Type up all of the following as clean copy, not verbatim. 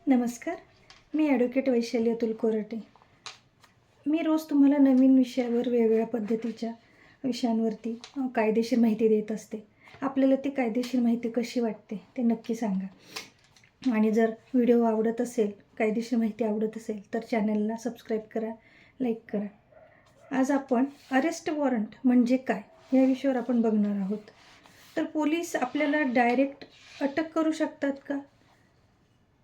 नमस्कार. मी ॲडव्होकेट वैशाली अतुल कोरटे. मी रोज तुम्हाला नवीन विषयावर वेगवेगळ्या पद्धतीच्या विषयांवरती कायदेशीर माहिती देत असते. आपल्याला ती कायदेशीर माहिती कशी वाटते ते नक्की सांगा. आणि जर व्हिडिओ आवडत असेल, कायदेशीर माहिती आवडत असेल तर चॅनलला सबस्क्राईब करा, लाईक करा. आज आपण अरेस्ट वॉरंट म्हणजे काय या विषयावर आपण बघणार आहोत. तर पोलीस आपल्याला डायरेक्ट अटक करू शकतात का?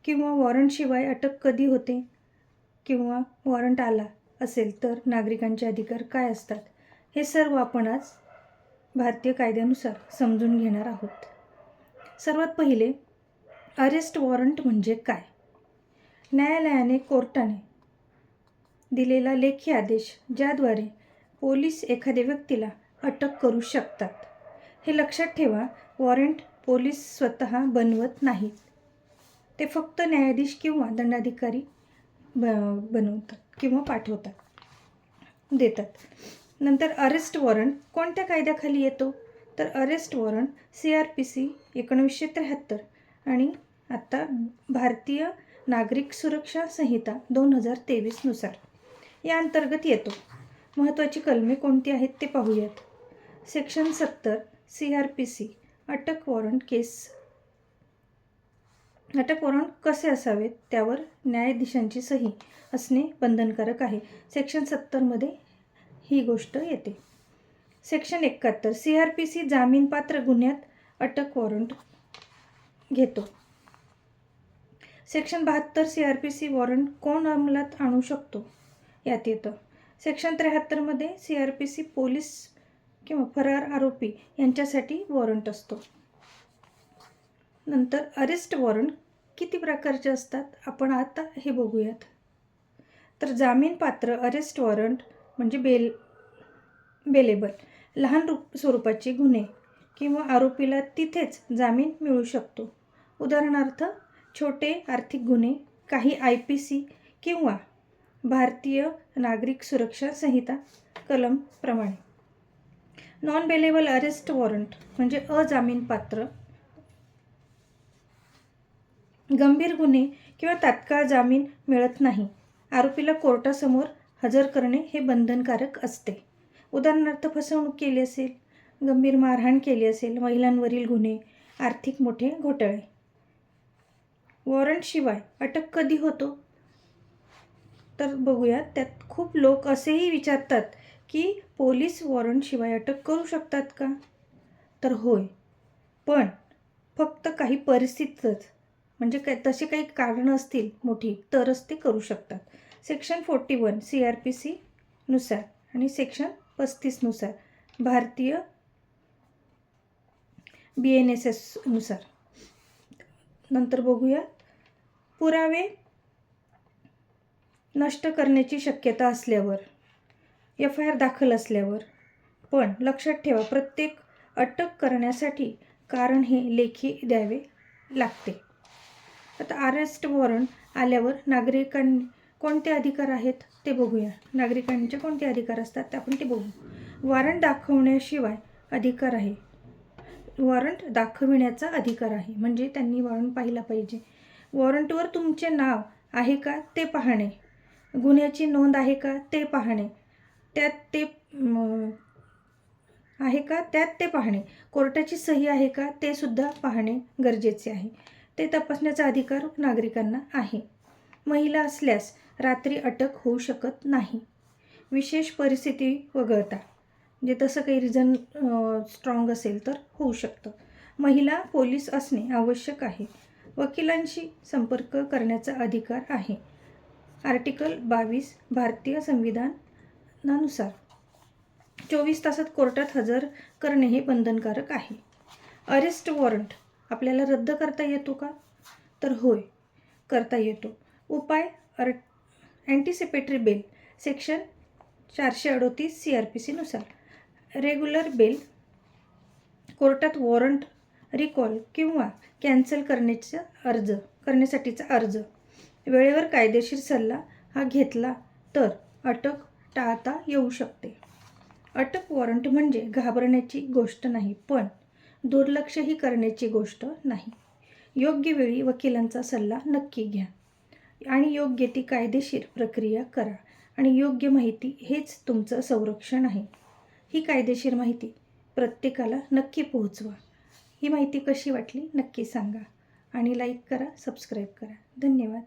किंवा वॉरंटशिवाय अटक कधी होते? किंवा वॉरंट आला असेल तर नागरिकांचे अधिकार काय असतात? हे सर्व आपण आज भारतीय कायद्यानुसार समजून घेणार आहोत. सर्वात पहिले, अरेस्ट वॉरंट म्हणजे काय? न्यायालयाने, कोर्टाने दिलेला लेखी आदेश ज्याद्वारे पोलीस एखाद्या व्यक्तीला अटक करू शकतात. हे लक्षात ठेवा, वॉरंट पोलीस स्वतः बनवत नाहीत. ते फक्त न्यायाधीश किंवा दंडाधिकारी बनवतात किंवा पाठवतात, देतात. नंतर अरेस्ट वॉरंट कोणत्या कायद्याखाली येतो? तर अरेस्ट वॉरंट CRPC 1973 आणि आत्ता भारतीय नागरिक सुरक्षा संहिता 2023 नुसार या अंतर्गत येतो. महत्त्वाची कलमे कोणती आहेत ते पाहूयात. सेक्शन 70 CRPC अटक वॉरंट कसे असावेत त्यावर न्यायाधीशांची सही असणे बंधनकारक आहे. सेक्शन 70 ही गोष्ट येते. सेक्शन 71 CRPC जामीनपात्र गुन्ह्यात अटक वॉरंट घेतो. सेक्शन 72 CRPC वॉरंट कोण अंमलात आणू शकतो यात येतं. सेक्शन 73 CRPC पोलीस किंवा फरार आरोपी यांच्यासाठी वॉरंट असतो. नंतर अरेस्ट वॉरंट किती प्रकारचे असतात आपण आता हे बघूयात. तर जामीनपात्र अरेस्ट वॉरंट म्हणजे बेलेबल लहान स्वरूपाचे गुन्हे किंवा आरोपीला तिथेच जामीन मिळू शकतो. उदाहरणार्थ छोटे आर्थिक गुन्हे, काही IPC किंवा भारतीय नागरिक सुरक्षा संहिता कलम प्रमाणे. नॉन बेलेबल अरेस्ट वॉरंट म्हणजे अजामीनपात्र गंभीर गुन्हे किंवा तात्काळ जामीन मिळत नाही. आरोपीला कोर्टासमोर हजर करणे हे बंधनकारक असते. उदाहरणार्थ फसवणूक केली असेल, गंभीर मारहाण केली असेल, महिलांवरील गुन्हे, आर्थिक मोठे घोटाळे. वॉरंटशिवाय अटक कधी होतो तर बघूया. त्यात खूप लोक असेही विचारतात की पोलीस वॉरंटशिवाय अटक करू शकतात का? तर होय, पण फक्त काही परिस्थितीतच, म्हणजे तशी काही कारणं असतील मोठी तरच ते करू शकतात. सेक्शन 41 CRPC नुसार आणि सेक्शन 35 नुसार भारतीय BNSS नुसार. नंतर बघूया, पुरावे नष्ट करण्याची शक्यता असल्यावर, FIR दाखल असल्यावर. पण लक्षात ठेवा, प्रत्येक अटक करण्यासाठी कारण हे लेखी द्यावे लागते. आता अरेस्ट वॉरंट आल्यावर नागरिकांनी कोणते अधिकार आहेत ते बघूया. नागरिकांचे कोणते अधिकार असतात ते आपण बघू. वॉरंट दाखवण्याशिवाय अधिकार आहे. वॉरंट दाखविण्याचा अधिकार आहे म्हणजे त्यांनी वॉरंट पाहिला पाहिजे. वॉरंटवर तुमचे नाव आहे का ते पाहणे, गुन्ह्याची नोंद आहे का ते पाहणे, त्यात ते पाहणे, कोर्टाची सही आहे का ते सुद्धा पाहणे गरजेचे आहे. ते तपासण्याचा अधिकार नागरिकांना आहे. महिला असल्यास रात्री अटक होऊ शकत नाही, विशेष परिस्थिती वगळता. म्हणजे तसं काही रिझन स्ट्रॉंग असेल तर होऊ शकतं. महिला पोलीस असणे आवश्यक आहे. वकिलांशी संपर्क करण्याचा अधिकार आहे. आर्टिकल 22 भारतीय संविधानानुसार 24 तासात कोर्टात हजर करणे हे बंधनकारक आहे. अरेस्ट वॉरंट आपल्याला रद्द करता येतो का? तर होय, करता येतो. उपाय अँटिसिपेटरी बेल सेक्शन 438 CRPC नुसार. रेग्युलर बेल, कोर्टात वॉरंट रिकॉल किंवा कॅन्सल करण्यासाठीचा अर्ज, वेळेवर कायदेशीर सल्ला हा घेतला तर अटक टाळता येऊ शकते. अटक वॉरंट म्हणजे घाबरण्याची गोष्ट नाही, पण दुर्लक्षही करण्याची गोष्ट नाही. योग्य वेळी वकिलांचा सल्ला नक्की घ्या. आणि योग्य ती कायदेशीर प्रक्रिया करा आणि योग्य माहिती हेच तुमचं संरक्षण आहे. ही कायदेशीर माहिती प्रत्येकाला नक्की पोहोचवा. ही माहिती कशी वाटली नक्की सांगा आणि लाईक करा, सबस्क्राईब करा. धन्यवाद.